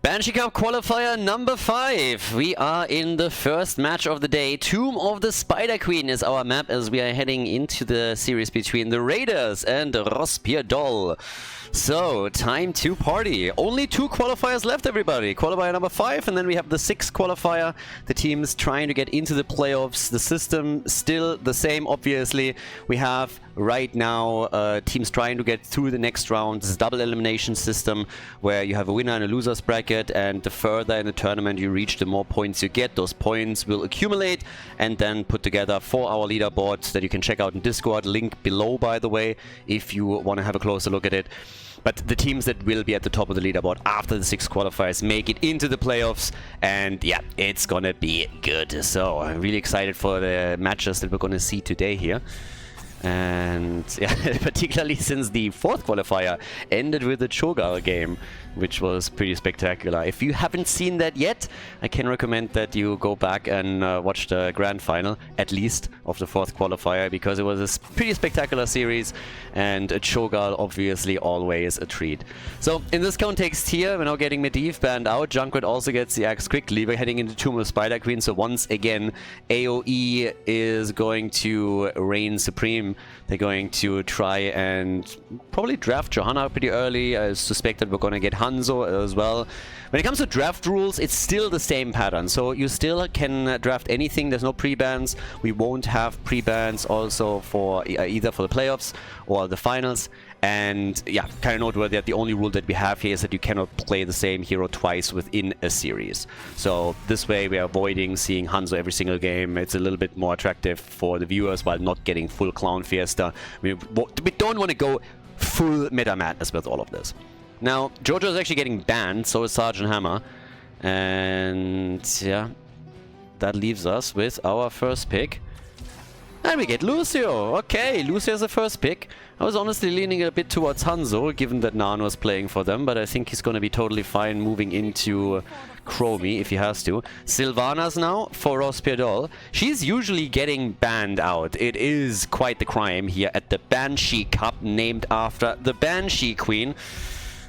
Banshee Cup qualifier number 5. We are in the first match of the day. Tomb of the Spider Queen is our map as we are heading into the series between the Raiders and RossPierrDoll. So, time to party. Only 2 qualifiers left, everybody. Qualifier number 5, and then we have the 6th qualifier. The teams trying to get into the playoffs. The system still the same, obviously. We have right now teams trying to get through the next round. This is a double elimination system where you have a winner and a loser's bracket, and the further in the tournament you reach, the more points you get. Those points will accumulate and then put together for our leaderboard that you can check out in Discord. Link below, by the way, if you want to have a closer look at it. But the teams that will be at the top of the leaderboard after the 6 qualifiers make it into the playoffs, and yeah, it's gonna be good. So I'm really excited for the matches that we're gonna see today here. And yeah, particularly since the 4th qualifier ended with a Cho'Gall game, which was pretty spectacular. If you haven't seen that yet, I can recommend that you go back and watch the grand final, at least, of the 4th qualifier, because it was a pretty spectacular series, and a Cho'Gall obviously always a treat. So in this context here, we're now getting Medivh banned out. Junkrat also gets the axe quickly. We're heading into Tomb of the Spider Queen, so once again, AoE is going to reign supreme. They're going to try and probably draft Johanna pretty early. I suspect that we're going to get Hanzo as well. When it comes to draft rules, it's still the same pattern. So you still can draft anything. There's no pre-bans. We won't have pre-bans also for either for the playoffs or the finals. And yeah, kind of noteworthy that the only rule that we have here is that you cannot play the same hero twice within a series. So this way we are avoiding seeing Hanzo every single game. It's a little bit more attractive for the viewers while not getting full Clown Fiesta. We don't want to go full meta madness with all of this. Now, Jojo is actually getting banned, so is Sergeant Hammer. And yeah, that leaves us with our first pick. And we get Lucio. Okay, Lucio is the first pick. I was honestly leaning a bit towards Hanzo, given that Nano is playing for them, but I think he's going to be totally fine moving into Chromie if he has to. Sylvanas now for RossPierrDoll. She's usually getting banned out. It is quite the crime here at the Banshee Cup, named after the Banshee Queen.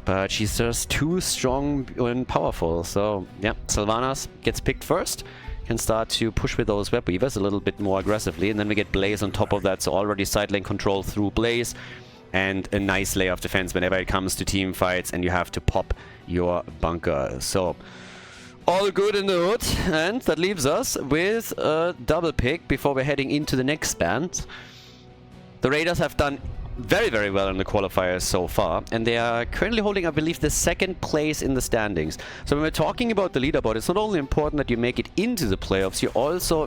But she's just too strong and powerful. So, yeah, Sylvanas gets picked first. Can start to push with those Web Weavers a little bit more aggressively. And then we get Blaze on top of that. So already side lane control through Blaze. And a nice layer of defense whenever it comes to team fights and you have to pop your bunker. So, all good in the hood. And that leaves us with a double pick before we're heading into the next band. The Raiders have done very, very well in the qualifiers so far, and they are currently holding, I believe, the 2nd place in the standings. So when we're talking about the leaderboard, it's not only important that you make it into the playoffs,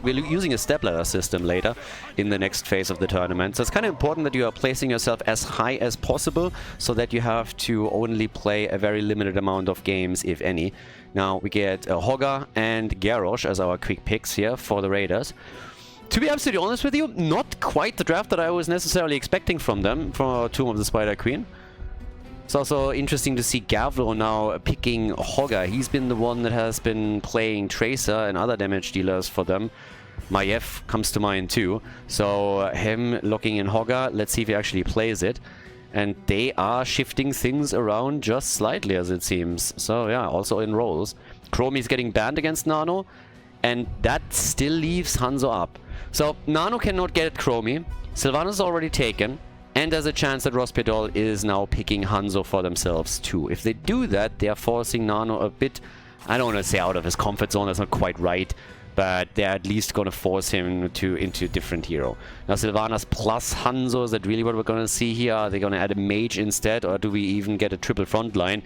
we're using a stepladder system later in the next phase of the tournament. So it's kind of important that you are placing yourself as high as possible so that you have to only play a very limited amount of games, if any. Now we get Hoggar and Garrosh as our quick picks here for the Raiders. To be absolutely honest with you, not quite the draft that I was necessarily expecting from them, from our Tomb of the Spider Queen. It's also interesting to see Gavlo now picking Hoggar. He's been the one that has been playing Tracer and other damage dealers for them. Maiev comes to mind too. So him locking in Hoggar, let's see if he actually plays it. And they are shifting things around just slightly, as it seems. So yeah, also in roles. Chromie's getting banned against Nano, and that still leaves Hanzo up. So, Nano cannot get at Chromie, Sylvanas is already taken, and there's a chance that RossPierrDoll is now picking Hanzo for themselves too. If they do that, they are forcing Nano a bit, I don't want to say out of his comfort zone, that's not quite right, but they're at least going to force him into a different hero. Now, Sylvanas plus Hanzo, is that really what we're going to see here? Are they going to add a mage instead, or do we even get a triple front line?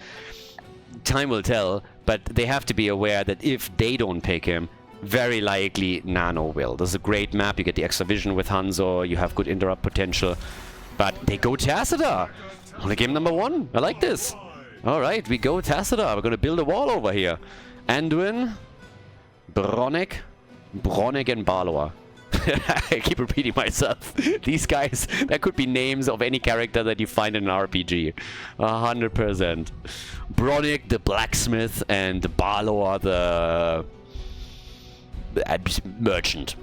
Time will tell, but they have to be aware that if they don't pick him, very likely Nano will. This is a great map. You get the extra vision with Hanzo. You have good interrupt potential. But they go Tassadar. Only game number 1. I like this. Alright, we go Tassadar. We're going to build a wall over here. Anduin, Bronick, and Balor. I keep repeating myself. These guys, that could be names of any character that you find in an RPG. 100%. Bronick, the blacksmith, and Balor, the merchant.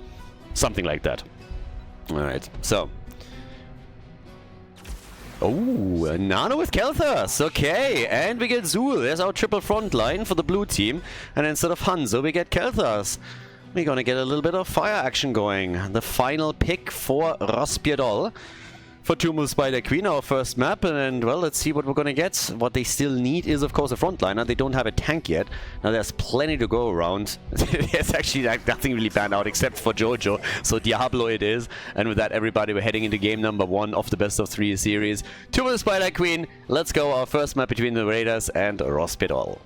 Something like that. Alright, so Oh, Nano with Kelthas. Okay, and we get Zul. There's our triple front line for the blue team. And instead of Hanzo, we get Kelthas. We're gonna get a little bit of fire action going. The final pick for RossPierrDoll. For Tomb of Spider Queen, our first map, and well, let's see what we're gonna get. What they still need is, of course, a frontliner. They don't have a tank yet. Now, there's plenty to go around. There's actually nothing really planned out except for Jojo, so Diablo it is. And with that, everybody, we're heading into game number 1 of the best of 3 series. Tomb of the Spider Queen, let's go. Our first map between the Raiders and RossPierrDoll.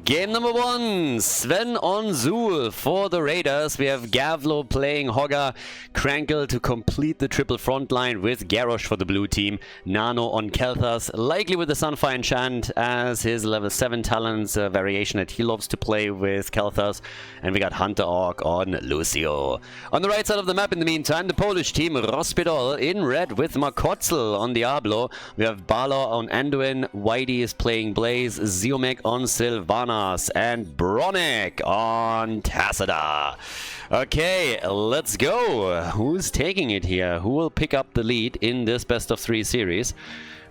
Game number 1, Sven on Zul for the Raiders. We have Gavlo playing Hogger, Krankel to complete the triple front line with Garrosh for the blue team, Nano on Kelthas, likely with the Sunfire Enchant as his level 7 talents variation that he loves to play with Kelthas, and we got Hunter Orc on Lucio. On the right side of the map in the meantime, the Polish team, RossPierrDoll in red with Makotzel on Diablo. We have Balor on Anduin, Whitey is playing Blaze, Ziomek on Sylvana, and Bronick on Tassadar. Okay, let's go. Who's taking it here? Who will pick up the lead in this best of 3 series?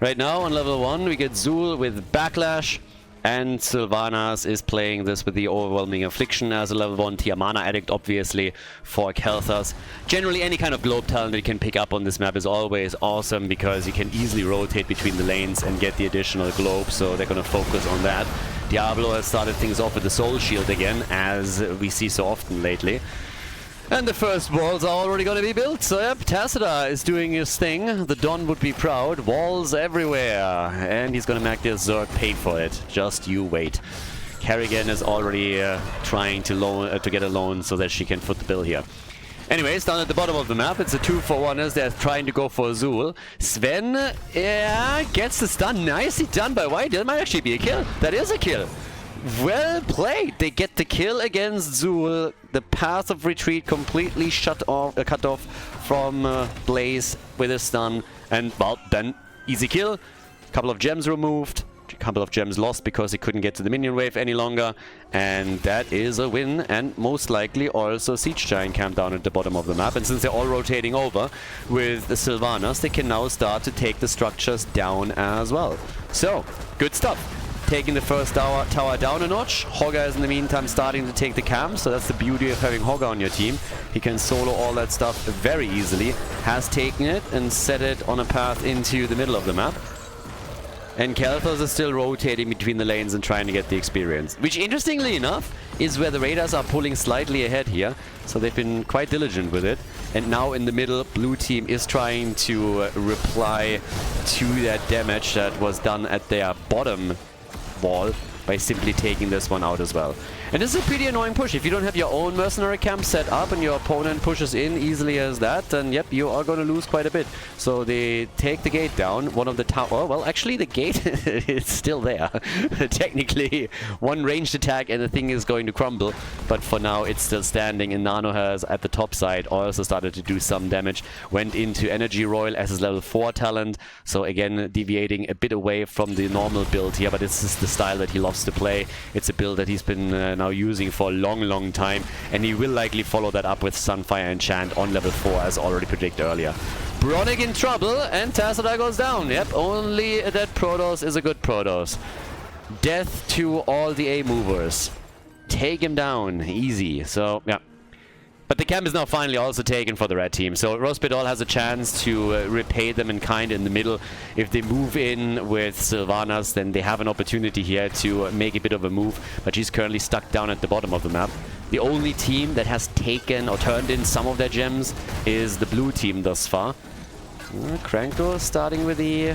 Right now on level 1 we get Zul with Backlash, and Sylvanas is playing this with the Overwhelming Affliction as a level 1 tier mana addict, obviously, for Kelthas. Generally, any kind of globe talent that you can pick up on this map is always awesome because you can easily rotate between the lanes and get the additional globe, so they're going to focus on that. Diablo has started things off with the Soul Shield again, as we see so often lately. And the first walls are already going to be built, so yep, Tassadar is doing his thing. The Don would be proud. Walls everywhere. And he's going to make this Zerg pay for it. Just you wait. Kerrigan is already trying to get a loan so that she can foot the bill here. Anyways, down at the bottom of the map, it's a 2-for-1 as they're trying to go for Zul. Sven, yeah, gets the stun. Nicely done by White. That might actually be a kill. That is a kill. Well played. They get the kill against Zul. The path of retreat completely cut off from Blaze with a stun. And, well, then, easy kill. Couple of gems removed. A couple of gems lost because he couldn't get to the minion wave any longer. And that is a win. And most likely also Siege Giant camp down at the bottom of the map. And since they're all rotating over with the Sylvanas, they can now start to take the structures down as well. So, good stuff. Taking the first tower down a notch. Hogger is in the meantime starting to take the camp, so that's the beauty of having Hogger on your team. He can solo all that stuff very easily. Has taken it and set it on a path into the middle of the map. And Kelthas is still rotating between the lanes and trying to get the experience. Which, interestingly enough, is where the Raiders are pulling slightly ahead here. So they've been quite diligent with it. And now in the middle, blue team is trying to reply to that damage that was done at their bottom wall by simply taking this one out as well. And this is a pretty annoying push. If you don't have your own mercenary camp set up and your opponent pushes in easily as that, then yep, you are going to lose quite a bit. So they take the gate down. One of the tower, well, actually the gate is still there. Technically, one ranged attack and the thing is going to crumble. But for now, it's still standing. And Nano has, at the top side, also started to do some damage. Went into Energy Royal as his level 4 talent. So again, deviating a bit away from the normal build here. But this is the style that he loves to play. It's a build that he's been now using for a long time, and he will likely follow that up with Sunfire Enchant on level 4 as already predicted earlier. Bronick in trouble, and Tassadar goes down. Yep, only that Protoss is a good Protoss. Death to all the A movers. Take him down, easy. So, yeah. But the camp is now finally also taken for the red team. So RossPierrDoll has a chance to repay them in kind in the middle. If they move in with Sylvanas, then they have an opportunity here to make a bit of a move. But she's currently stuck down at the bottom of the map. The only team that has taken or turned in some of their gems is the blue team thus far. Krankel starting with the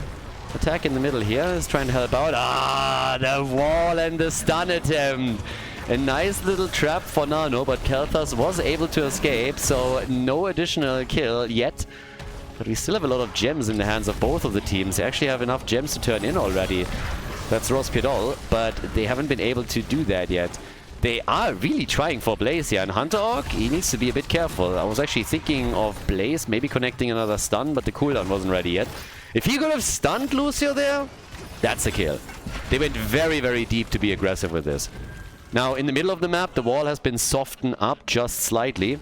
attack in the middle here. Is trying to help out. Ah, the wall and the stun attempt. A nice little trap for Nano, but Kelthas was able to escape, so no additional kill yet. But we still have a lot of gems in the hands of both of the teams. They actually have enough gems to turn in already. That's RossPierrDoll, but they haven't been able to do that yet. They are really trying for Blaze here, and Hunter Orc, he needs to be a bit careful. I was actually thinking of Blaze, maybe connecting another stun, but the cooldown wasn't ready yet. If he could have stunned Lucio there, that's a kill. They went very deep to be aggressive with this. Now, in the middle of the map, the wall has been softened up just slightly.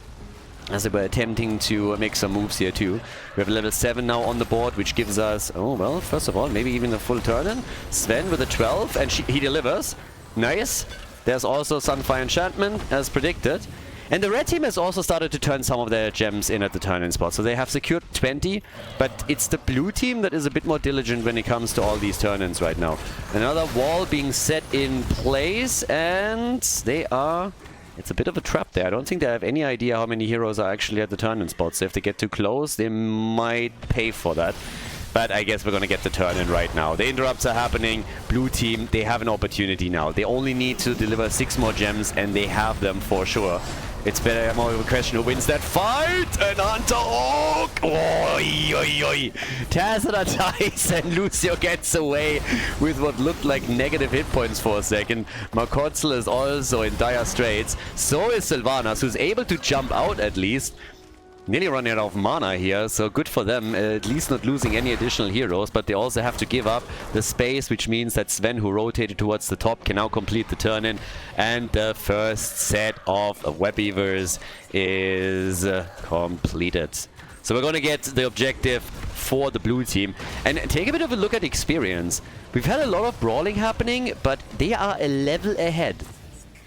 as they were attempting to make some moves here too. We have level 7 now on the board, which gives us, oh well, first of all, maybe even a full turn-in. Sven with a 12, and he delivers. Nice. There's also Sunfire Enchantment, as predicted. And the red team has also started to turn some of their gems in at the turn-in spot. So they have secured 20, but it's the blue team that is a bit more diligent when it comes to all these turn-ins right now. Another wall being set in place, and they are... It's a bit of a trap there. I don't think they have any idea how many heroes are actually at the turn-in spots. So if they get too close, they might pay for that. But I guess we're going to get the turn-in right now. The interrupts are happening. Blue team, they have an opportunity now. They only need to deliver 6 more gems, and they have them for sure. It's better more of a question who wins that fight. And Hunter Hawk. Oi, oi, oi. Tazada dies and Lucio gets away with what looked like negative hit points for a second. Makotzel is also in dire straits. So is Sylvanas, who's able to jump out at least. Nearly running out of mana here, so good for them, at least not losing any additional heroes, but they also have to give up the space, which means that Sven, who rotated towards the top, can now complete the turn-in, and the first set of Web Weavers is completed. So we're going to get the objective for the blue team, and take a bit of a look at experience. We've had a lot of brawling happening, but they are a level ahead.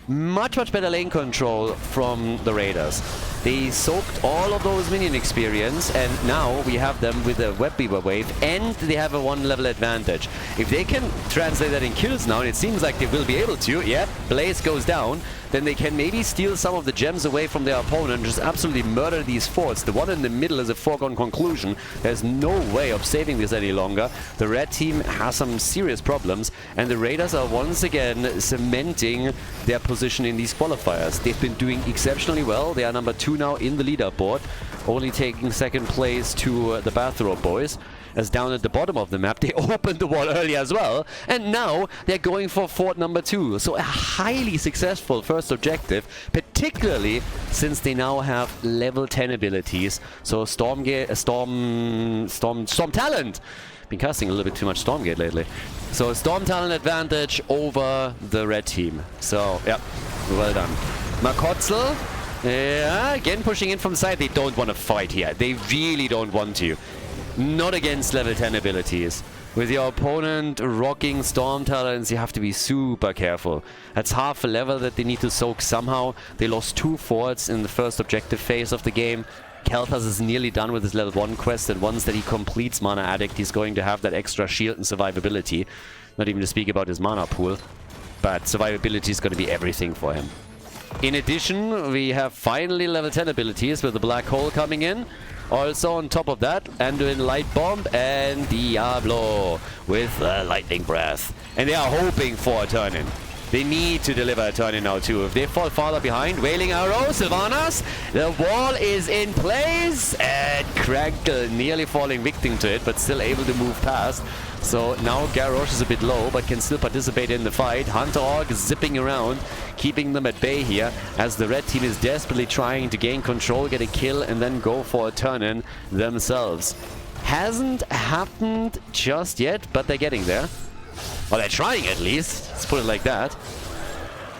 Much better lane control from the Raiders. They soaked all of those minion experience, and now we have them with a Web Weaver wave, and they have a 1 level advantage. If they can translate that in kills now, and it seems like they will be able to, yep, Blaze goes down, then they can maybe steal some of the gems away from their opponent and just absolutely murder these forts. The one in the middle is a foregone conclusion. There's no way of saving this any longer. The red team has some serious problems, and the Raiders are once again cementing their position in these qualifiers. They've been doing exceptionally well. They are number 2 now in the leaderboard, only taking second place to the Bathrobe Boys. As down at the bottom of the map, they opened the wall earlier as well, and now they're going for fort number 2. So a highly successful first objective, particularly since they now have level 10 abilities. So Storm Talent. Been casting a little bit too much Stormgate lately. So Storm Talent advantage over the red team. So yeah, well done. Makotzel, yeah, again pushing in from the side. They don't want to fight here. They really don't want to. Not against level 10 abilities. With your opponent rocking Storm Talents, you have to be super careful. That's half a level that they need to soak somehow. They lost 2 forts in the first objective phase of the game. Kelthas is nearly done with his level 1 quest, and once that he completes Mana Addict, he's going to have that extra shield and survivability. Not even to speak about his mana pool. But survivability is going to be everything for him. In addition, we have finally level 10 abilities with the Black Hole coming in. Also on top of that, Anduin Light Bomb and Diablo with Lightning Breath. And they are hoping for a turn-in. They need to deliver a turn-in now too. If they fall farther behind, Wailing Arrow, Sylvanas, the wall is in place, and Crankle nearly falling victim to it, but still able to move past. So now Garrosh is a bit low, but can still participate in the fight. Hunter Hawk is zipping around, keeping them at bay here, as the red team is desperately trying to gain control, get a kill, and then go for a turn-in themselves. Hasn't happened just yet, but they're getting there. Well, they're trying at least. Let's put it like that.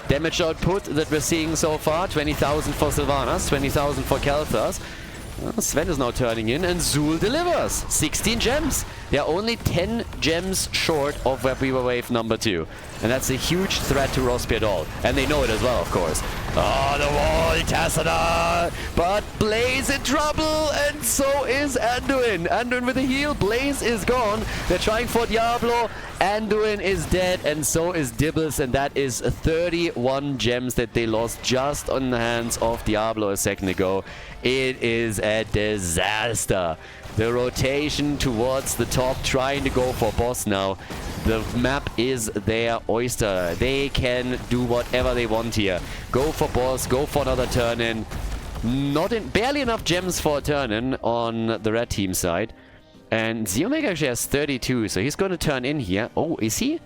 Damage output that we're seeing so far, 20,000 for Sylvanas, 20,000 for Kelthas. Sven is now turning in, and Zul delivers 16 gems. They are only 10 gems short of Web Weaver Wave number 2. And that's a huge threat to RossPierrDoll. And they know it as well, of course. Oh, the wall, Tassadar! But Blaze in trouble, and so is Anduin. Anduin with a heal, Blaze is gone. They're trying for Diablo. Anduin is dead, and so is Dibbles, and that is 31 gems that they lost just on the hands of Diablo a second ago. It is a disaster. The rotation towards the top, trying to go for boss now. The map is their oyster. They can do whatever they want here. Go for boss, go for another turn-in. Barely enough gems for a turn-in on the red team side. And Zeomega actually has 32, so he's going to turn in here. Oh, is he?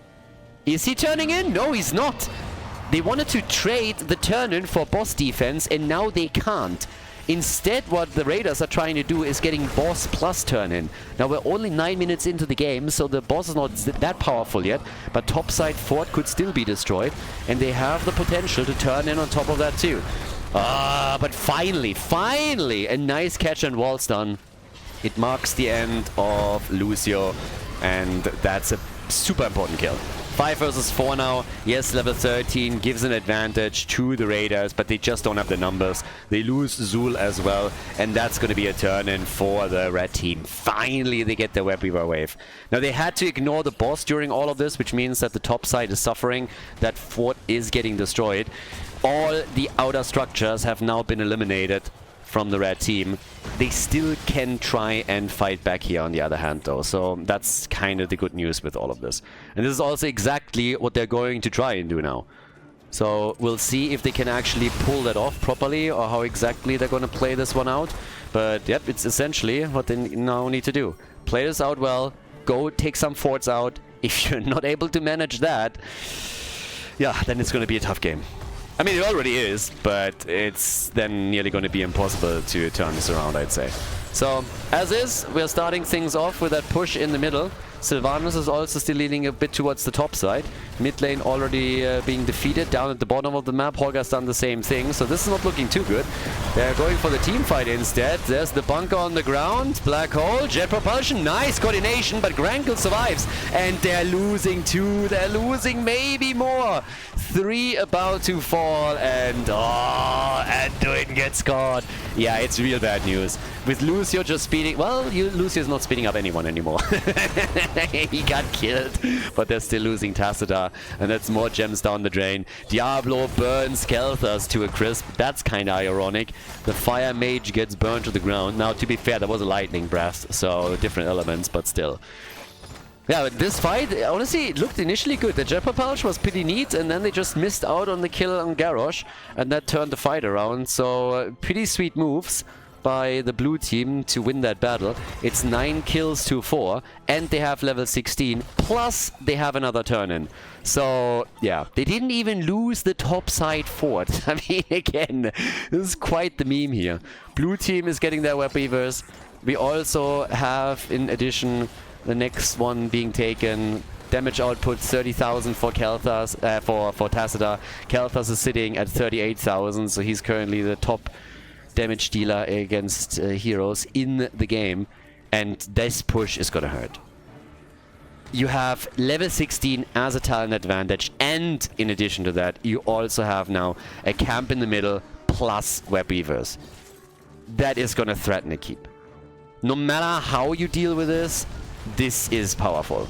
Is he turning in? No, he's not. They wanted to trade the turn-in for boss defense, and now they can't. Instead, what the Raiders are trying to do is getting boss plus turn-in. Now, we're only 9 minutes into the game, so the boss is not that powerful yet, but topside fort could still be destroyed, and they have the potential to turn in on top of that too. But finally, a nice catch and wall stun. It marks the end of Lucio, and that's a super important kill. 5 versus 4 now. Yes, level 13 gives an advantage to the Raiders, but they just don't have the numbers. They lose Zul as well, and that's going to be a turn-in for the red team. Finally, they get their Web Weaver wave. Now, they had to ignore the boss during all of this, which means that the top side is suffering. That fort is getting destroyed. All the outer structures have now been eliminated from the red team. They still can try and fight back here on the other hand though, so that's kind of the good news with all of this. And this is also exactly what they're going to try and do now. So we'll see if they can actually pull that off properly or how exactly they're going to play this one out. But yep, it's essentially what they now need to do. Play this out well, go take some forts out. If you're not able to manage that, yeah, then it's going to be a tough game. I mean, it already is, but it's then nearly going to be impossible to turn this around, I'd say. So, as is, we're starting things off with that push in the middle. Sylvanus is also still leaning a bit towards the top side. Mid lane already being defeated down at the bottom of the map. Holger's done the same thing, so this is not looking too good. They're going for the team fight instead. There's the bunker on the ground. Black hole, jet propulsion, nice coordination, but Grankle survives. And they're losing 2, they're losing maybe more. 3 about to fall, and Anduin gets caught. Yeah, it's real bad news. With Lucio just speeding, well, Lucio's not speeding up anyone anymore. He got killed, but they're still losing Tacita, and that's more gems down the drain. Diablo burns Kelthas to a crisp. That's kind of ironic. The Fire Mage gets burned to the ground. Now, to be fair, that was a lightning breath, so different elements, but still. Yeah, but this fight, honestly, it looked initially good. The jet propulsion was pretty neat, and then they just missed out on the kill on Garrosh, and that turned the fight around. So, pretty sweet moves by the blue team to win that battle. It's 9 kills to 4, and they have level 16, plus they have another turn-in. So, yeah, they didn't even lose the top side fort. I mean, again, this is quite the meme here. Blue team is getting their Web Weavers. We also have, in addition, the next one being taken. Damage output 30,000 for Kelthas, for Tacita. Kelthas is sitting at 38,000, so he's currently the top damage dealer against heroes in the game, and this push is gonna hurt. You have level 16 as a talent advantage, and in addition to that, you also have now a camp in the middle plus Web Weavers. That is gonna threaten a keep. No matter how you deal with this is powerful.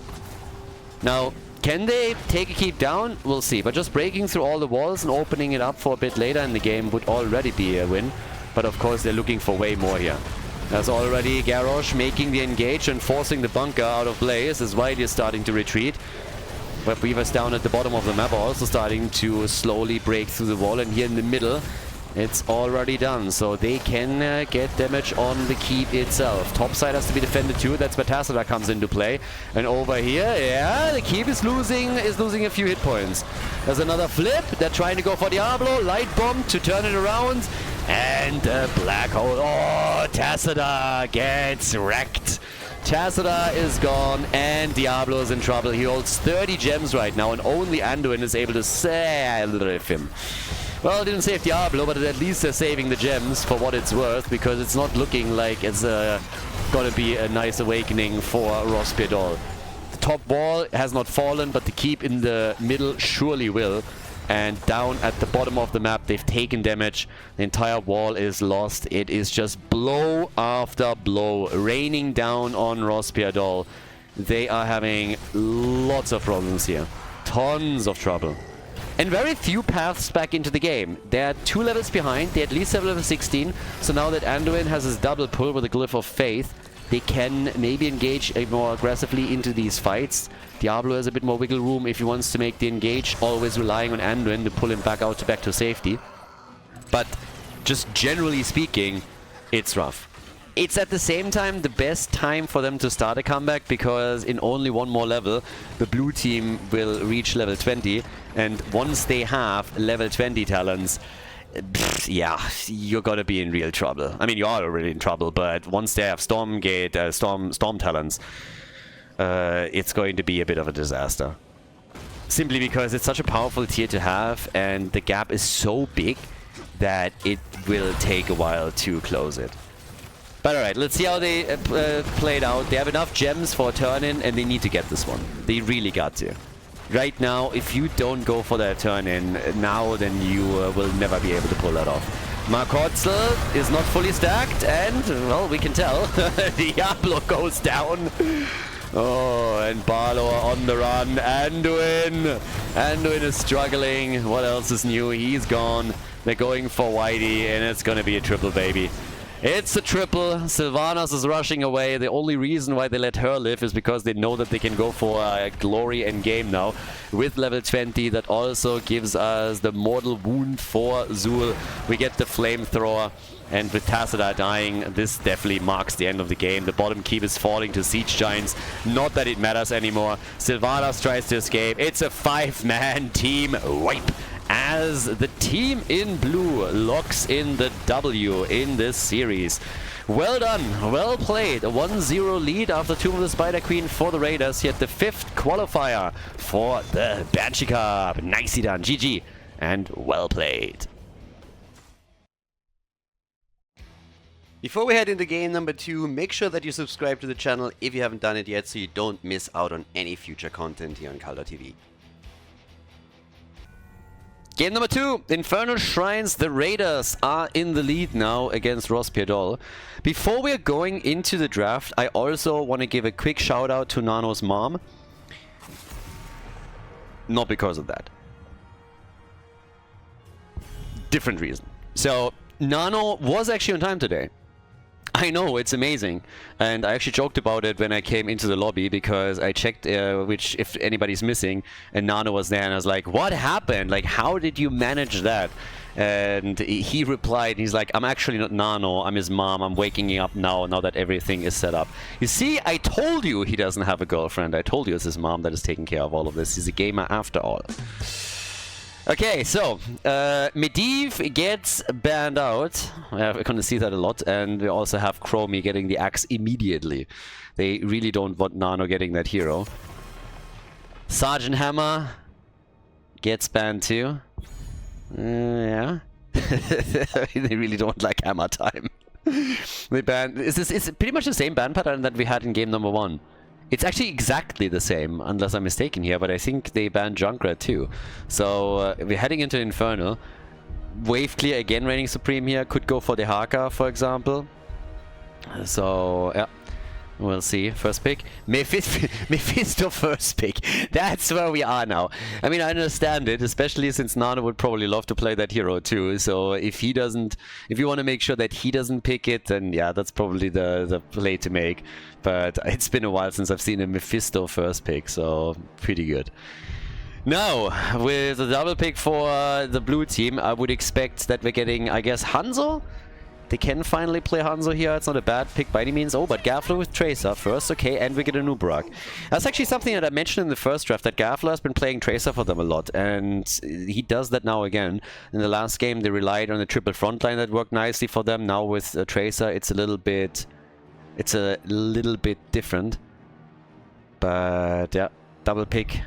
Now, can they take a keep down? We'll see. But just breaking through all the walls and opening it up for a bit later in the game would already be a win. But of course, they're looking for way more here. There's already Garrosh making the engage and forcing the bunker out of blaze as White is starting to retreat. Web Weavers down at the bottom of the map are also starting to slowly break through the wall. And here in the middle, it's already done, so they can get damage on the keep itself. Topside has to be defended too. That's where Tacita comes into play. And over here, yeah, the keep is losing a few hit points. There's another flip. They're trying to go for Diablo. Light bomb to turn it around. And a black hole. Oh, Tacita gets wrecked. Tacita is gone, and Diablo is in trouble. He holds 30 gems right now, and only Anduin is able to save him. Well, didn't save Diablo, but at least they're saving the gems for what it's worth, because it's not looking like it's gonna be a nice awakening for RossPierrDoll. The top wall has not fallen, but the keep in the middle surely will. And down at the bottom of the map, they've taken damage. The entire wall is lost. It is just blow after blow raining down on RossPierrDoll. They are having lots of problems here. Tons of trouble. And very few paths back into the game. They're 2 levels behind. They at least have level 16. So now that Anduin has his double pull with a Glyph of Faith, they can maybe engage more aggressively into these fights. Diablo has a bit more wiggle room if he wants to make the engage, always relying on Anduin to pull him back to safety. But just generally speaking, it's rough. It's at the same time the best time for them to start a comeback, because in only one more level, the blue team will reach level 20. And once they have level 20 talents, yeah, you're gonna be in real trouble. I mean, you are already in trouble, but once they have Storm talents, it's going to be a bit of a disaster. Simply because it's such a powerful tier to have, and the gap is so big that it will take a while to close it. But alright, let's see how they played out. They have enough gems for a turn-in, and they need to get this one. They really got to. Right now, if you don't go for that turn-in now, then you will never be able to pull that off. Markotzel is not fully stacked, and, well, we can tell. Diablo goes down. Oh, and Barlow on the run. Anduin! Anduin is struggling. What else is new? He's gone. They're going for Whitey, and it's gonna be a triple, baby. It's a triple. Sylvanas is rushing away. The only reason why they let her live is because they know that they can go for a glory endgame now with level 20. That also gives us the mortal wound for Zul. We get the flamethrower. And with Tassadar dying, this definitely marks the end of the game. The bottom keep is falling to Siege Giants. Not that it matters anymore. Sylvanas tries to escape. It's a 5-man team wipe, as the team in blue locks in the W in this series. Well done, well played. A 1-0 lead after Tomb of the Spider Queen for the Raiders. Yet the 5th qualifier for the Banshee Cup. Nicely done, GG, and well played. Before we head into game number 2, make sure that you subscribe to the channel if you haven't done it yet, so you don't miss out on any future content here on Khaldor TV. Game number 2, Infernal Shrines. The Raiders are in the lead now against RossPierrDoll. Before we're going into the draft, I also want to give a quick shout out to Nano's mom. Not because of that. Different reason. So, Nano was actually on time today. I know, it's amazing. And I actually joked about it when I came into the lobby, because I checked if anybody's missing, and Nano was there, and I was like, what happened? Like, how did you manage that? And he replied, he's like, I'm actually not Nano, I'm his mom, I'm waking up now that everything is set up. You see, I told you he doesn't have a girlfriend. I told you it's his mom that is taking care of all of this. He's a gamer after all. Okay, so, Medivh gets banned out. We're going to see that a lot. And we also have Chromie getting the axe immediately. They really don't want Nano getting that hero. Sergeant Hammer gets banned too. Yeah. They really don't like Hammer time. They ban... It's pretty much the same ban pattern that we had in game number 1. It's actually exactly the same, unless I'm mistaken here, but I think they banned Junkrat too. So we're heading into Infernal. Wave clear again, reigning supreme here. Could go for the Haka, for example. So, yeah. We'll see. First pick. Mephisto first pick. That's where we are now. I mean, I understand it, especially since Nano would probably love to play that hero too. So if he doesn't, if you want to make sure that he doesn't pick it, then yeah, that's probably the play to make. But it's been a while since I've seen a Mephisto first pick, so pretty good. Now, with a double pick for the blue team, I would expect that we're getting, I guess, Hanzo? They can finally play Hanzo here. It's not a bad pick by any means. Oh, but Gafler with Tracer first. Okay, and we get a new Brock. That's actually something that I mentioned in the first draft, that Gafler has been playing Tracer for them a lot. And he does that now again. In the last game, they relied on the triple frontline that worked nicely for them. Now with Tracer, it's a little bit different. But yeah, double pick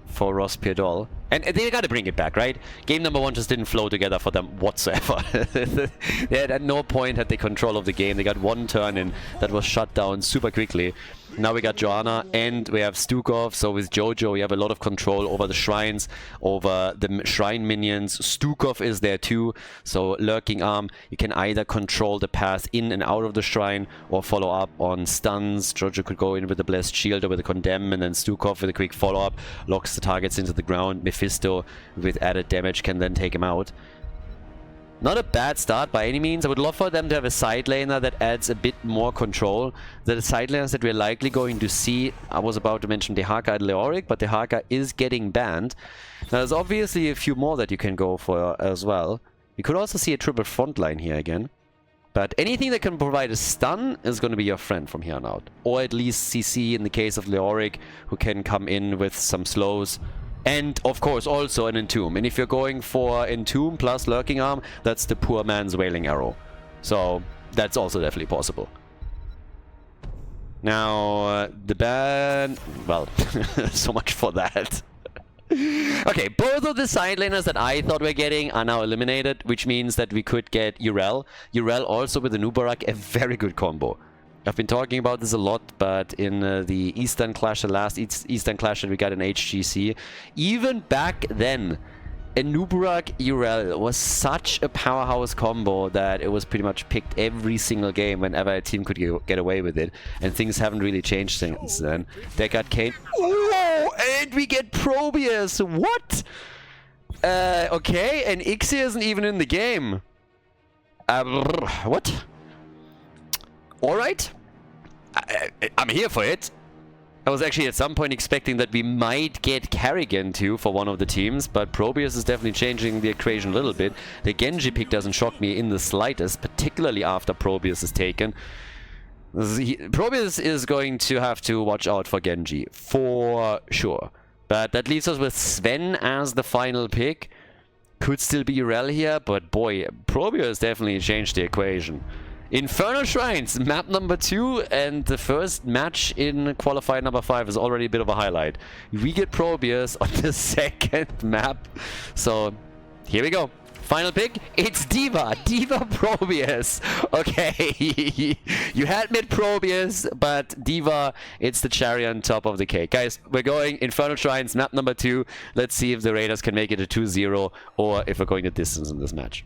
for RossPierrDoll. And they gotta bring it back, right? Game number 1 just didn't flow together for them whatsoever. They had, at no point had they control of the game. They got one turn in that was shut down super quickly. Now we got Joanna and we have Stukov. So with Jojo, we have a lot of control over the shrines, over the shrine minions. Stukov is there too. So Lurking Arm, you can either control the path in and out of the shrine or follow up on stuns. Jojo could go in with the Blessed Shield or with the Condemn, and then Stukov with a quick follow-up locks the targets into the ground. Mephisto with added damage can then take him out. Not a bad start by any means. I would love for them to have a side laner that adds a bit more control. The side laners that we're likely going to see, I was about to mention the Haka and Leoric, but the Haka is getting banned. Now there's obviously a few more that you can go for as well. You could also see a triple frontline here again. But anything that can provide a stun is going to be your friend from here on out. Or at least CC in the case of Leoric, who can come in with some slows. And, of course, also an Entomb. And if you're going for Entomb plus Lurking Arm, that's the poor man's Wailing Arrow. So, that's also definitely possible. Now, the ban... Well, so much for that. Okay, both of the side laners that I thought we're getting are now eliminated, which means that we could get Urel. Urel also with the Nubarak, a very good combo. I've been talking about this a lot, but in the Eastern Clash, the last Eastern Clash that we got in HGC, even back then, a Nubarak Urel was such a powerhouse combo that it was pretty much picked every single game whenever a team could get away with it. And things haven't really changed since then. Deckard Cain. Whoa! And we get Probius! What? Okay, and Ixie isn't even in the game. What? Alright. I'm here for it. I was actually at some point expecting that we might get Kerrigan too for one of the teams, but Probius is definitely changing the equation a little bit. The Genji pick doesn't shock me in the slightest, particularly after Probius is taken. Probius is going to have to watch out for Genji, for sure. But that leaves us with Sven as the final pick. Could still be Urel here, but boy, Probius definitely changed the equation. Infernal Shrines, map number 2, and the first match in qualifier number 5 is already a bit of a highlight. We get Probius on the second map, so here we go. Final pick, it's D.Va Probius. Okay, you had mid Probius, but D.Va, it's the cherry on top of the cake. Guys, we're going Infernal Shrines, map number 2. Let's see if the Raiders can make it a 2-0 or if we're going the distance in this match.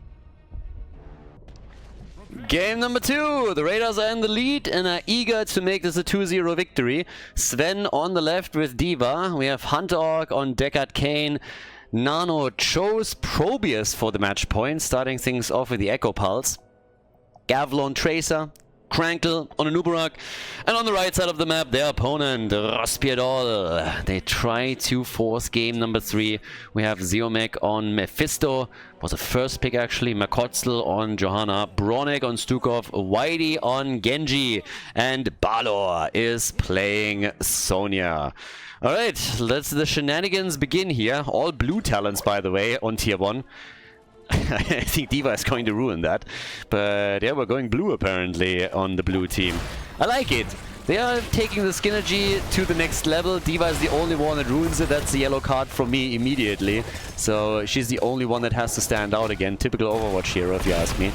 Game number 2. The Raiders are in the lead and are eager to make this a 2-0 victory. Sven on the left with D.Va. We have Hunter Orc on Deckard Cain. Nano chose Probius for the match point, starting things off with the Echo Pulse. Gavlon Tracer. Crankle on a Nubarak, and on the right side of the map, their opponent, RossPierrDoll. They try to force game number 3. We have Zeomek on Mephisto, was a first pick actually, Makotzel on Johanna, Bronek on Stukov, Whitey on Genji, and Balor is playing Sonya. Alright, let's the shenanigans begin here. All blue talents, by the way, on tier 1. I think D.Va is going to ruin that. But yeah, we're going blue apparently on the blue team. I like it. They are taking the Synergy to the next level. D.Va is the only one that ruins it. That's the yellow card from me immediately. So she's the only one that has to stand out again. Typical Overwatch hero, if you ask me.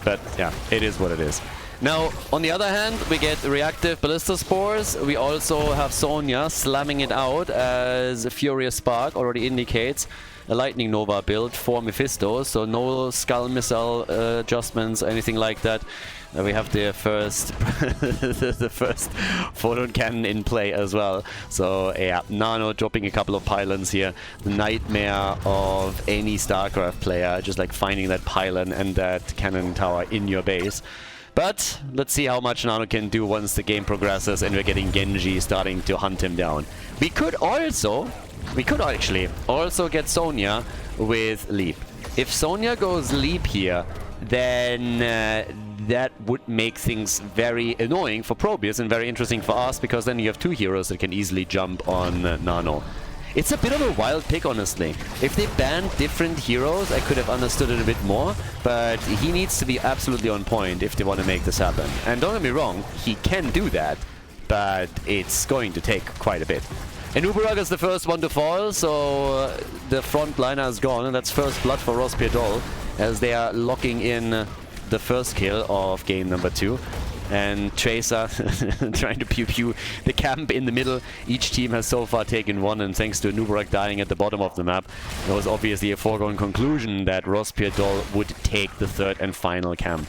But yeah, it is what it is. Now, on the other hand, we get reactive Ballista Spores. We also have Sonya slamming it out, as Furious Spark already indicates. A Lightning Nova build for Mephisto, so no Skull Missile adjustments, anything like that. We have the first the first Photon Cannon in play as well. So yeah, Nano dropping a couple of pylons here. The nightmare of any StarCraft player, just like finding that pylon and that cannon tower in your base. But let's see how much Nano can do once the game progresses and we're getting Genji starting to hunt him down. We could actually also get Sonya with Leap. If Sonya goes Leap here, then that would make things very annoying for Probius and very interesting for us, because then you have 2 heroes that can easily jump on Nano. It's a bit of a wild pick, honestly. If they banned different heroes, I could have understood it a bit more, but he needs to be absolutely on point if they want to make this happen. And don't get me wrong, he can do that, but it's going to take quite a bit. And Nubarak is the first one to fall, so the front liner is gone, and that's first blood for RossPierrDoll, as they are locking in the first kill of game number 2. And Tracer trying to pew-pew the camp in the middle. Each team has so far taken 1, and thanks to Nubarak dying at the bottom of the map, it was obviously a foregone conclusion that RossPierrDoll would take the 3rd and final camp.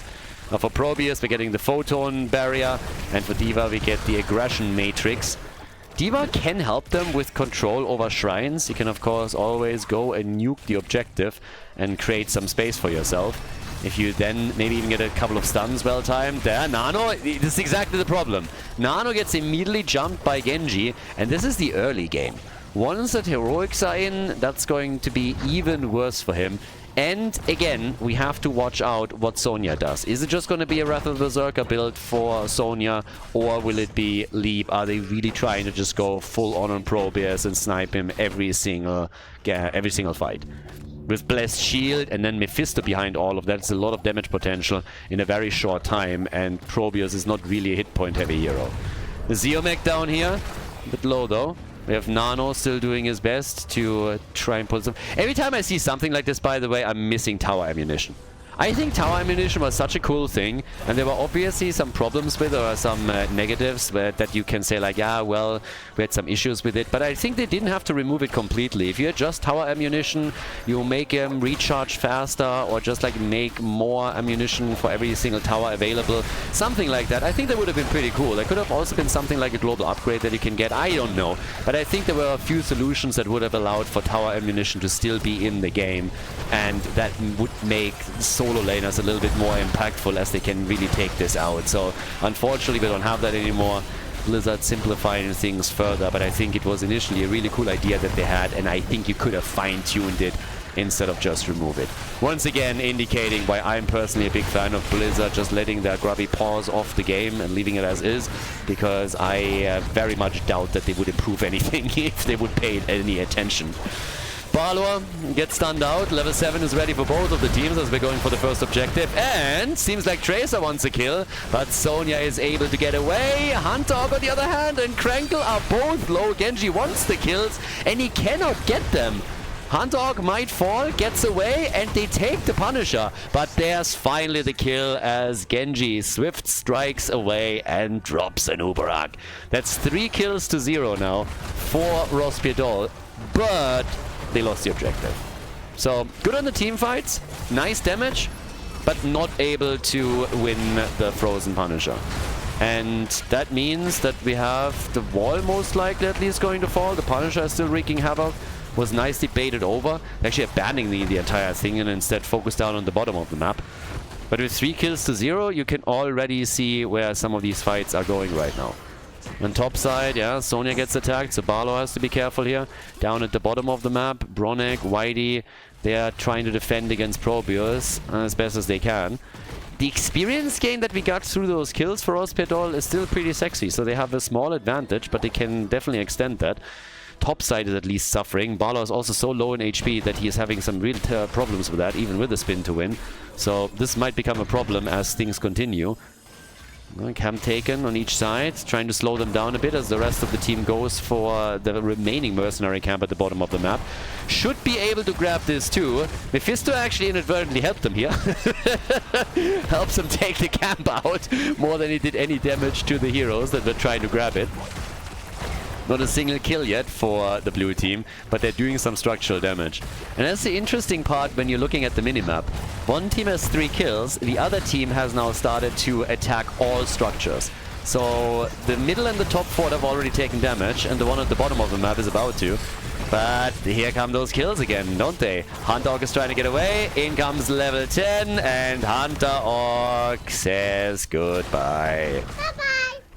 Now for Probius, we're getting the Photon Barrier, and for D.Va, we get the Aggression Matrix. D.Va can help them with control over shrines. You can, of course, always go and nuke the objective and create some space for yourself. If you then maybe even get a couple of stuns well-timed. There, Nano, this is exactly the problem. Nano gets immediately jumped by Genji, and this is the early game. Once that heroics are in, that's going to be even worse for him. And again, we have to watch out what Sonya does. Is it just going to be a Wrath of the Berserker build for Sonya, or will it be Leap? Are they really trying to just go full on Probius and snipe him every single fight? With Blessed Shield and then Mephisto behind all of that, it's a lot of damage potential in a very short time, and Probius is not really a hit point heavy hero. The Zeomek down here, a bit low though. We have Nano still doing his best to try and pull some... Every time I see something like this, by the way, I'm missing tower ammunition. I think tower ammunition was such a cool thing, and there were obviously some problems with, or some negatives that you can say like, yeah, well, we had some issues with it, but I think they didn't have to remove it completely. If you adjust tower ammunition, you make them recharge faster, or just like make more ammunition for every single tower available, something like that. I think that would have been pretty cool. There could have also been something like a global upgrade that you can get, I don't know, but I think there were a few solutions that would have allowed for tower ammunition to still be in the game, and that would make solo laners a little bit more impactful as they can really take this out. So unfortunately we don't have that anymore. Blizzard simplifying things further, but I think it was initially a really cool idea that they had, and I think you could have fine-tuned it instead of just remove it. Once again indicating why I'm personally a big fan of Blizzard just letting their grubby paws off the game and leaving it as is, because I very much doubt that they would improve anything if they would pay any attention. Balor gets stunned out. Level 7 is ready for both of the teams as we're going for the first objective. And seems like Tracer wants a kill, but Sonya is able to get away. Khaldor on the other hand and Krankel are both low. Genji wants the kills and he cannot get them. Khaldor might fall, gets away, and they take the Punisher. But there's finally the kill as Genji swift strikes away and drops an Uberak. That's 3 kills to 0 now for RossPierrDoll. But they lost the objective. So, good on the team fights, nice damage, but not able to win the Frozen Punisher. And that means that we have the wall most likely at least going to fall. The Punisher is still wreaking havoc. Was nicely baited over. Actually abandoning the entire thing and instead focused down on the bottom of the map. But with 3 kills to 0, you can already see where some of these fights are going right now. On top side, yeah, Sonya gets attacked, so Balor has to be careful here. Down at the bottom of the map, Bronek, Whitey, they are trying to defend against Probius as best as they can. The experience gain that we got through those kills for RossPierrDoll is still pretty sexy, so they have a small advantage, but they can definitely extend that. Top side is at least suffering. Balor is also so low in HP that he is having some real problems with that, even with the spin to win. So this might become a problem as things continue. Camp taken on each side, trying to slow them down a bit as the rest of the team goes for the remaining mercenary camp at the bottom of the map. Should be able to grab this too. Mephisto actually inadvertently helped them here. Helps them take the camp out more than he did any damage to the heroes that were trying to grab it. Not a single kill yet for the blue team, but they're doing some structural damage. And that's the interesting part when you're looking at the minimap. One team has 3 kills, the other team has now started to attack all structures. So the middle and the top 4 have already taken damage, and the one at the bottom of the map is about to. But here come those kills again, don't they? Hunter Orc is trying to get away, in comes level 10, and Hunter Orc says goodbye. Bye-bye!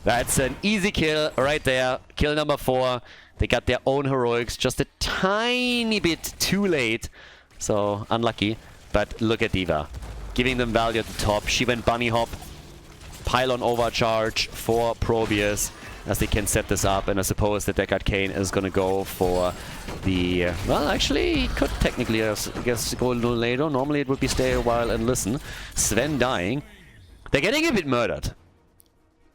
That's an easy kill right there. Kill number 4. They got their own heroics just a tiny bit too late. So, unlucky. But look at D.Va. Giving them value at the top. She went bunny hop. Pylon overcharge for Probius as they can set this up. And I suppose that Deckard Cain is going to go for the... well, actually, he could technically, I guess, go a little later. Normally it would be stay a while and listen. Sven dying. They're getting a bit murdered.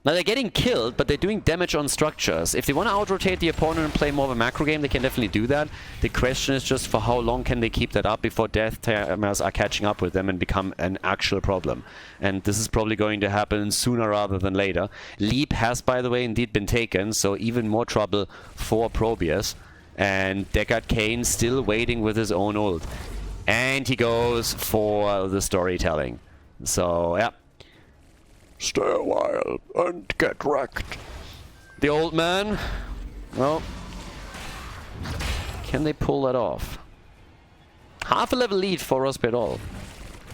Now they're getting killed, but they're doing damage on structures. If they want to out-rotate the opponent and play more of a macro game, they can definitely do that. The question is just for how long can they keep that up before death timers are catching up with them and become an actual problem. And this is probably going to happen sooner rather than later. Leap has, by the way, indeed been taken, so even more trouble for Probius. And Deckard Cain still waiting with his own ult. And he goes for the storytelling. So, yeah. Stay a while and get wrecked. The old man, well, can they pull that off? Half a level lead for RossPierrDoll.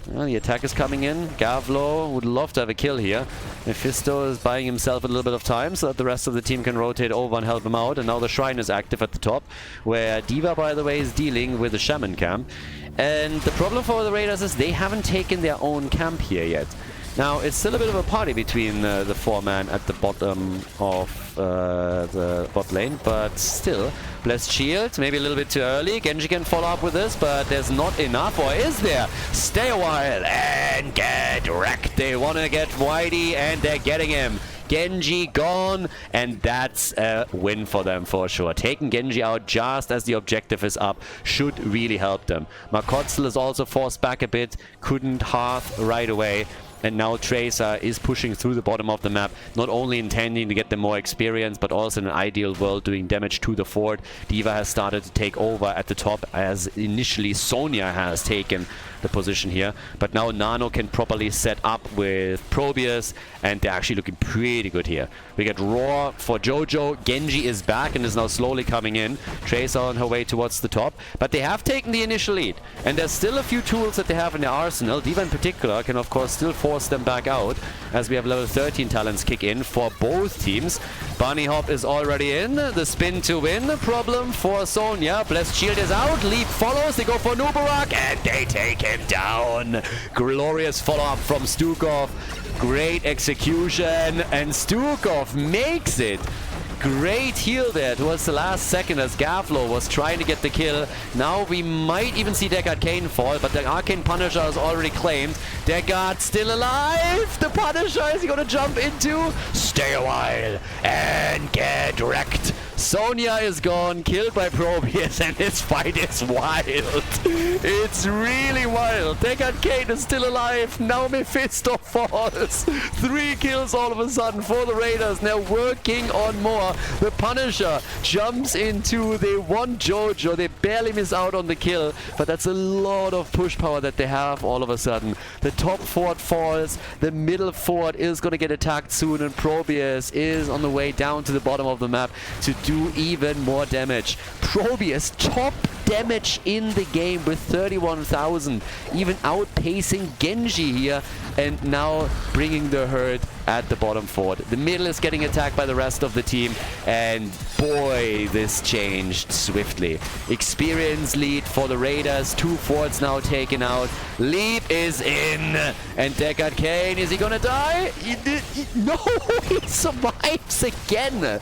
Well, the attack is coming in. Gavlo would love to have a kill here. Mephisto is buying himself a little bit of time so that the rest of the team can rotate over and help him out. And now the Shrine is active at the top, where D.Va, by the way, is dealing with the Shaman camp. And the problem for the Raiders is they haven't taken their own camp here yet. Now, it's still a bit of a party between the 4-man at the bottom of the bot lane, but still, Blessed Shield, maybe a little bit too early. Genji can follow up with this, but there's not enough, or is there? Stay a while and get wrecked. They want to get Whitey, and they're getting him. Genji gone, and that's a win for them for sure. Taking Genji out just as the objective is up should really help them. Makotzel is also forced back a bit, couldn't hearth right away. And now Tracer is pushing through the bottom of the map, not only intending to get them more experience, but also in an ideal world doing damage to the fort. D.Va has started to take over at the top, as initially Sonya has taken the position here. But now Nano can properly set up with Probius, and they're actually looking pretty good here. We get Roar for Jojo. Genji is back and is now slowly coming in. Tracer on her way towards the top. But they have taken the initial lead. And there's still a few tools that they have in their arsenal. D.Va in particular can of course still force them back out, as we have level 13 talents kick in for both teams. Bunny Hop is already in. The spin to win. Problem for Sonya. Blessed Shield is out. Leap follows. They go for Nubarak and they take him down. Glorious follow-up from Stukov. Great execution, and Stukov makes it. Great heal there towards the last second as Gavlo was trying to get the kill. Now we might even see Deckard Cain fall, but the Arcane Punisher is already claimed. Deckard still alive! The Punisher is he gonna jump into? Stay a while and get wrecked. Sonya is gone, killed by Probius, and this fight is wild. It's really wild. Deckard Cain is still alive. Now Mephisto falls. 3 kills all of a sudden for the Raiders. They're working on more. The Punisher jumps into, they want Jojo. They barely miss out on the kill, but that's a lot of push power that they have all of a sudden. The top fort falls. The middle fort is going to get attacked soon, and Probius is on the way down to the bottom of the map to do even more damage. Probius top damage in the game with 31,000, even outpacing Genji here, and now bringing the herd at the bottom fort. The middle is getting attacked by the rest of the team, and boy, this changed swiftly. Experience lead for the Raiders. 2 forts now taken out. Leap is in, and Deckard Cain, is he gonna die? No, he survives again.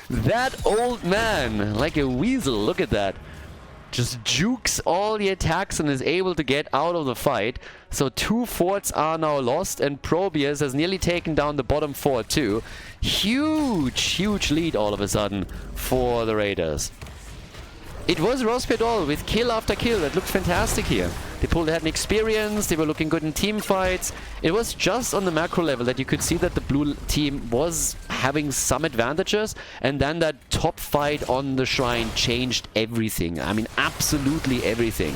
That old man, like a weasel, look at that. Just jukes all the attacks and is able to get out of the fight. So 2 forts are now lost, and Probius has nearly taken down the bottom fort too. Huge lead all of a sudden for the Raiders. It was RossPierrDoll with kill after kill that looked fantastic here. They pulled ahead in experience, they were looking good in team fights. It was just on the macro level that you could see that the blue team was having some advantages, and then that top fight on the shrine changed everything. I mean, absolutely everything.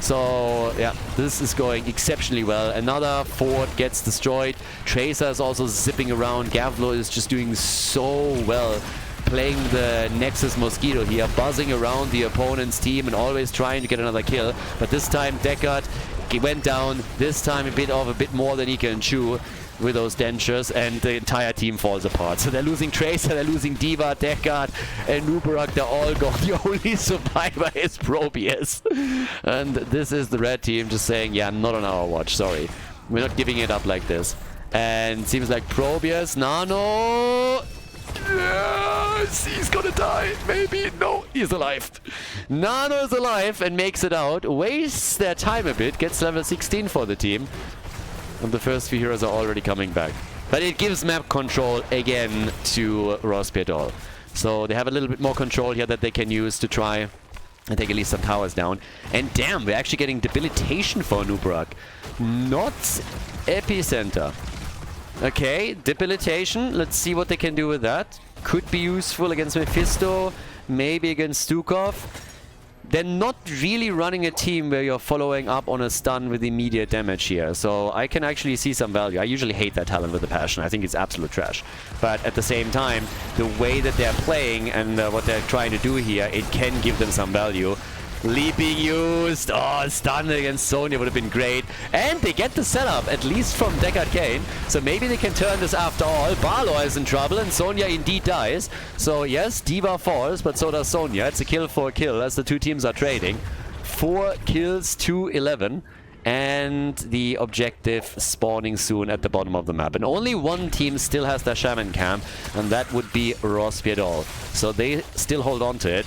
So, yeah, this is going exceptionally well. Another fort gets destroyed. Tracer is also zipping around. Gavlo is just doing so well, playing the Nexus Mosquito here, buzzing around the opponent's team and always trying to get another kill. But this time Deckard, he went down, this time a bit more than he can chew with those dentures, and the entire team falls apart. So they're losing Tracer, they're losing D.Va, Deckard, and Nubarak, they're all gone. The only survivor is Probius. And this is the red team just saying, yeah, not on our watch, sorry. We're not giving it up like this. And seems like Probius, Nano... Yes, he's gonna die. Maybe. No, he's alive. Nano is alive and makes it out. Wastes their time a bit. Gets level 16 for the team. And the first few heroes are already coming back. But it gives map control again to RossPierrDoll. So they have a little bit more control here that they can use to try and take at least some towers down. And damn, we're actually getting debilitation for Nubarak. Not epicenter. Okay, debilitation. Let's see what they can do with that. Could be useful against Mephisto, maybe against Stukov. They're not really running a team where you're following up on a stun with immediate damage here. So I can actually see some value. I usually hate that talent with a passion. I think it's absolute trash. But at the same time, the way that they're playing and what they're trying to do here, it can give them some value. Leaping used. Oh, stun against Sonya would have been great. And they get the setup, at least from Deckard Cain. So maybe they can turn this after all. Balor is in trouble and Sonya indeed dies. So yes, D.Va falls, but so does Sonya. It's a kill for a kill as the two teams are trading. 4 kills to 11. And the objective spawning soon at the bottom of the map. And only one team still has their Shaman camp, and that would be RossPierrDoll. So they still hold on to it.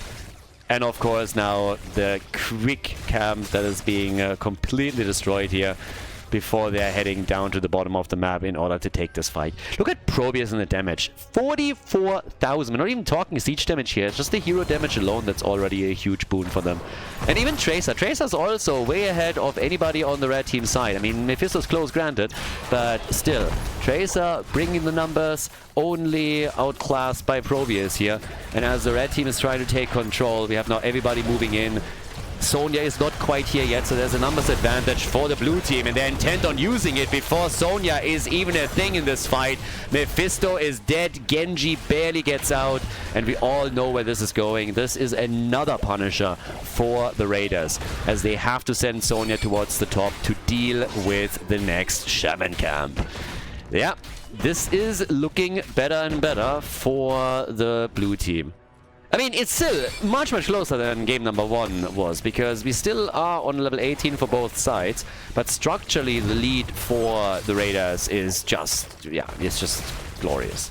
And of course now the quick camp that is being completely destroyed here before they're heading down to the bottom of the map in order to take this fight. Look at Probius and the damage. 44,000. We're not even talking siege damage here. It's just the hero damage alone that's already a huge boon for them. And even Tracer. Tracer's also way ahead of anybody on the red team side. I mean, Mephisto's close, granted, but still. Tracer bringing the numbers, only outclassed by Probius here. And as the red team is trying to take control, we have now everybody moving in. Sonya is not quite here yet, so there's a numbers advantage for the blue team, and they're intent on using it before Sonya is even a thing in this fight. Mephisto is dead, Genji barely gets out, and we all know where this is going. This is another Punisher for the Raiders, as they have to send Sonya towards the top to deal with the next Shaman camp. Yeah, this is looking better and better for the blue team. I mean, it's still much, much closer than game number 1 was, because we still are on level 18 for both sides, but structurally the lead for the Raiders is just, yeah, it's just glorious.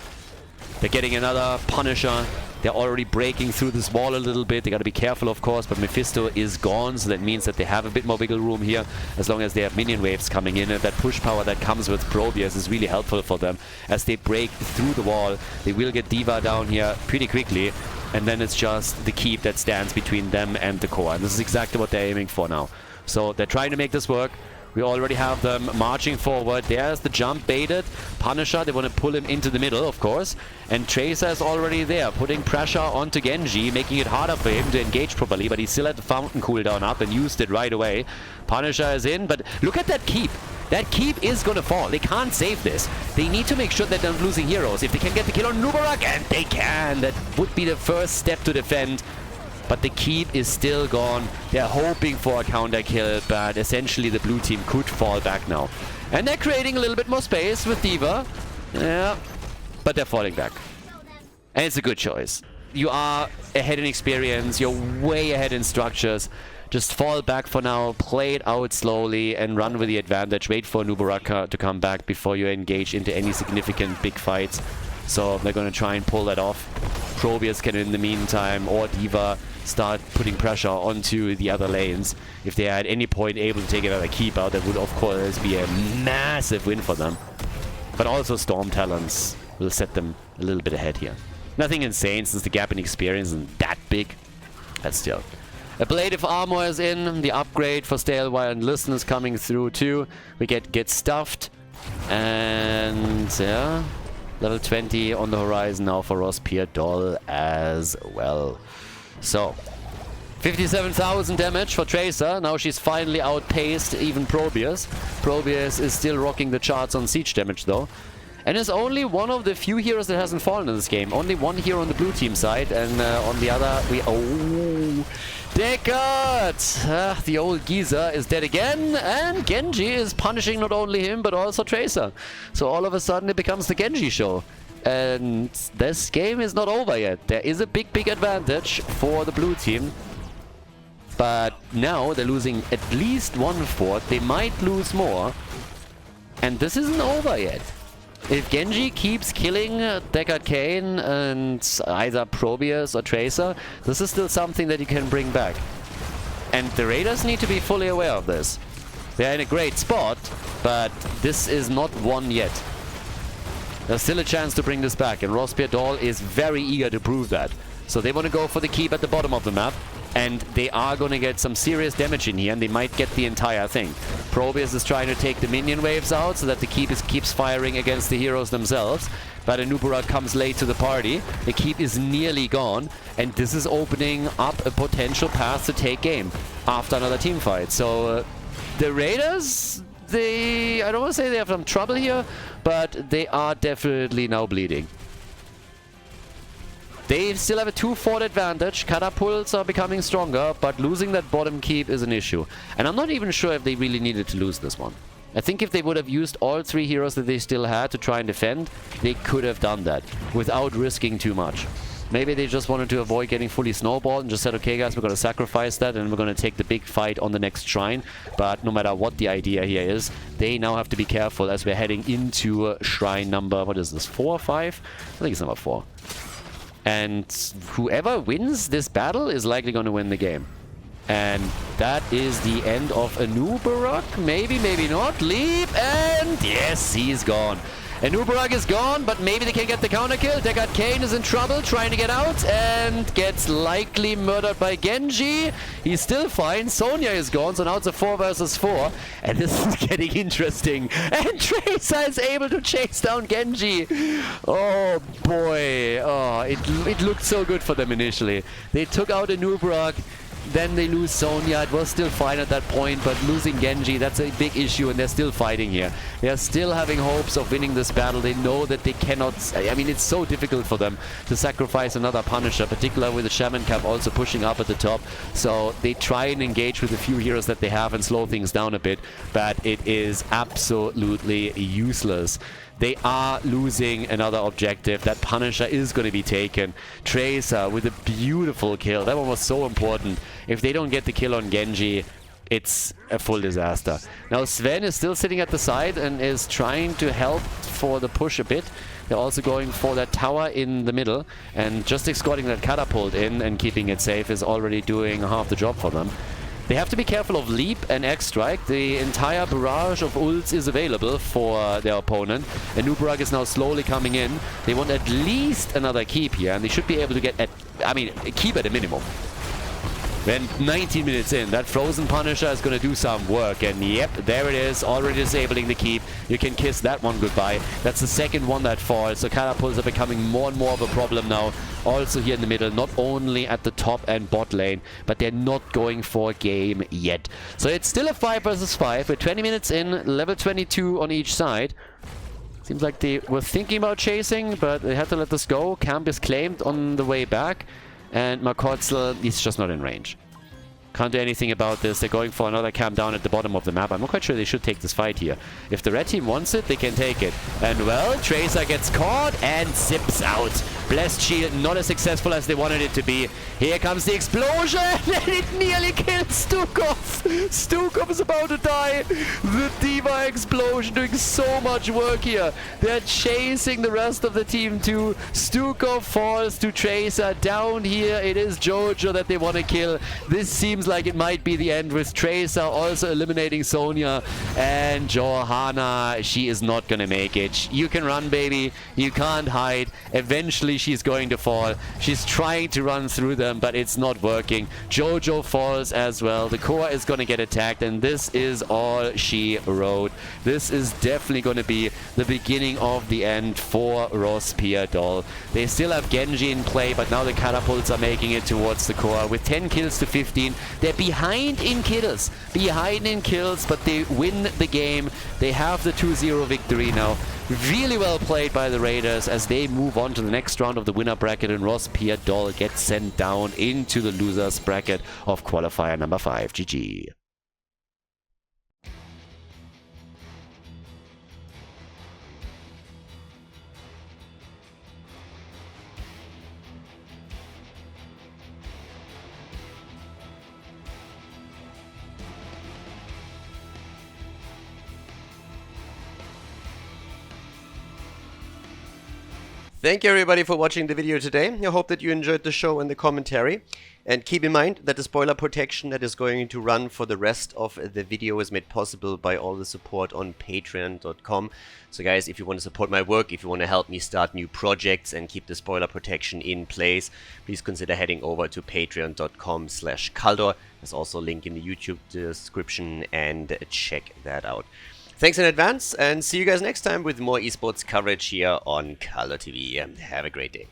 They're getting another Punisher. They're already breaking through this wall a little bit. They got to be careful, of course, but Mephisto is gone, so that means that they have a bit more wiggle room here, as long as they have minion waves coming in. And that push power that comes with Probius is really helpful for them. As they break through the wall, they will get D.Va down here pretty quickly, and then it's just the keep that stands between them and the core. And this is exactly what they're aiming for now. So they're trying to make this work. We already have them marching forward. There's the jump baited. Punisher, they want to pull him into the middle, of course. And Tracer is already there, putting pressure onto Genji, making it harder for him to engage properly. But he still had the fountain cooldown up and used it right away. Punisher is in, but look at that keep. That keep is going to fall. They can't save this. They need to make sure that they're not losing heroes. If they can get the kill on Nubarak, and they can, that would be the first step to defend. But the keep is still gone. They're hoping for a counter kill, but essentially the blue team could fall back now. And they're creating a little bit more space with D.Va. Yeah, but they're falling back. And it's a good choice. You are ahead in experience. You're way ahead in structures. Just fall back for now, play it out slowly, and run with the advantage. Wait for Nubaraka to come back before you engage into any significant big fights. So they're going to try and pull that off. Probius can, in the meantime, or D.Va, start putting pressure onto the other lanes. If they are at any point able to take another keep out, that would, of course, be a massive win for them. But also Storm Talons will set them a little bit ahead here. Nothing insane, since the gap in experience isn't that big. But still. Ablative Armor is in. The upgrade for Stay a While and Listen is coming through too. We get stuffed. And yeah, level 20 on the horizon now for RossPierrDoll as well. So, 57,000 damage for Tracer. Now she's finally outpaced even Probius. Probius is still rocking the charts on siege damage though. And is only one of the few heroes that hasn't fallen in this game. Only one hero on the blue team side, and on the other, oh, Deckard! The old geezer is dead again, and Genji is punishing not only him, but also Tracer. So all of a sudden it becomes the Genji show. And this game is not over yet. There is a big, big advantage for the blue team. But now they're losing at least one fort. They might lose more. And this isn't over yet. If Genji keeps killing Deckard Cain and either Probius or Tracer, this is still something that he can bring back. And the Raiders need to be fully aware of this. They're in a great spot, but this is not won yet. There's still a chance to bring this back, and RossPierrDoll is very eager to prove that. So they want to go for the keep at the bottom of the map, and they are going to get some serious damage in here, and they might get the entire thing. Probius is trying to take the minion waves out so that the keep keeps firing against the heroes themselves. But Anubara comes late to the party. The keep is nearly gone, and this is opening up a potential path to take game after another team fight. So the Raiders, I don't want to say they have some trouble here, but they are definitely now bleeding. They still have a 2-fort advantage. Catapults are becoming stronger, but losing that bottom keep is an issue. And I'm not even sure if they really needed to lose this one. I think if they would have used all 3 heroes that they still had to try and defend, they could have done that without risking too much. Maybe they just wanted to avoid getting fully snowballed and just said, okay guys, we're going to sacrifice that and we're going to take the big fight on the next shrine. But no matter what the idea here is, they now have to be careful as we're heading into shrine number, what is this, 4 or 5? I think it's number 4. And whoever wins this battle is likely going to win the game. And that is the end of Anubarak. Maybe, maybe not. Leap, and yes, he's gone. Anubarak is gone, but maybe they can get the counter kill. Deckard Cain is in trouble, trying to get out, and gets likely murdered by Genji. He's still fine. Sonya is gone, so now it's a 4 versus 4. And this is getting interesting. And Tracer is able to chase down Genji. Oh boy. Oh, it looked so good for them initially. They took out Anubarak. Then they lose Sonya. It was still fine at that point, but losing Genji, that's a big issue, and they're still fighting here. They're still having hopes of winning this battle. They know that they cannot... I mean, it's so difficult for them to sacrifice another Punisher, particularly with the Shaman Cap also pushing up at the top. So they try and engage with the few heroes that they have and slow things down a bit, but it is absolutely useless. They are losing another objective. That Punisher is going to be taken. Tracer with a beautiful kill. That one was so important. If they don't get the kill on Genji, it's a full disaster. Now Sven is still sitting at the side and is trying to help for the push a bit. They're also going for that tower in the middle, and just escorting that catapult in and keeping it safe is already doing half the job for them. They have to be careful of Leap and X-Strike. The entire barrage of ults is available for their opponent. Anubarak is now slowly coming in. They want at least another keep here, and they should be able to get a keep at a minimum. Then 19 minutes in, that Frozen Punisher is going to do some work. And yep, there it is, already disabling the keep. You can kiss that one goodbye. That's the second one that falls. So catapults are becoming more and more of a problem now. Also here in the middle, not only at the top and bot lane, but they're not going for a game yet. So it's still a 5 versus 5. We're 20 minutes in, level 22 on each side. Seems like they were thinking about chasing, but they had to let this go. Camp is claimed on the way back. And Makotzel, he's just not in range. Can't do anything about this. They're going for another camp down at the bottom of the map. I'm not quite sure they should take this fight here. If the red team wants it, they can take it. And well, Tracer gets caught and zips out. Blessed Shield, not as successful as they wanted it to be. Here comes the explosion, and it nearly kills Stukov. Stukov is about to die. The D.Va explosion doing so much work here. They're chasing the rest of the team too. Stukov falls to Tracer. Down here, it is Jojo that they want to kill. This seems like it might be the end, with Tracer also eliminating Sonya. And Johanna, she is not going to make it. You can run, baby. You can't hide. Eventually, she's going to fall. She's trying to run through them, but it's not working. Jojo falls as well. The core is going to get attacked, and this is all she wrote. This is definitely going to be the beginning of the end for RossPierrDoll. They still have Genji in play, but now the catapults are making it towards the core. With 10 kills to 15, they're behind in kills. But they win the game. They have the 2-0 victory now. Really well played by the Raiders as they move on to the next round of the winner bracket, and RossPierrDoll gets sent down into the losers bracket of qualifier number 5. GG. Thank you everybody for watching the video today. I hope that you enjoyed the show and the commentary. And keep in mind that the spoiler protection that is going to run for the rest of the video is made possible by all the support on patreon.com. So guys, if you want to support my work, if you want to help me start new projects and keep the spoiler protection in place, please consider heading over to patreon.com/Khaldor. There's also a link in the YouTube description, and check that out. Thanks in advance, and see you guys next time with more esports coverage here on Khaldor TV. Have a great day.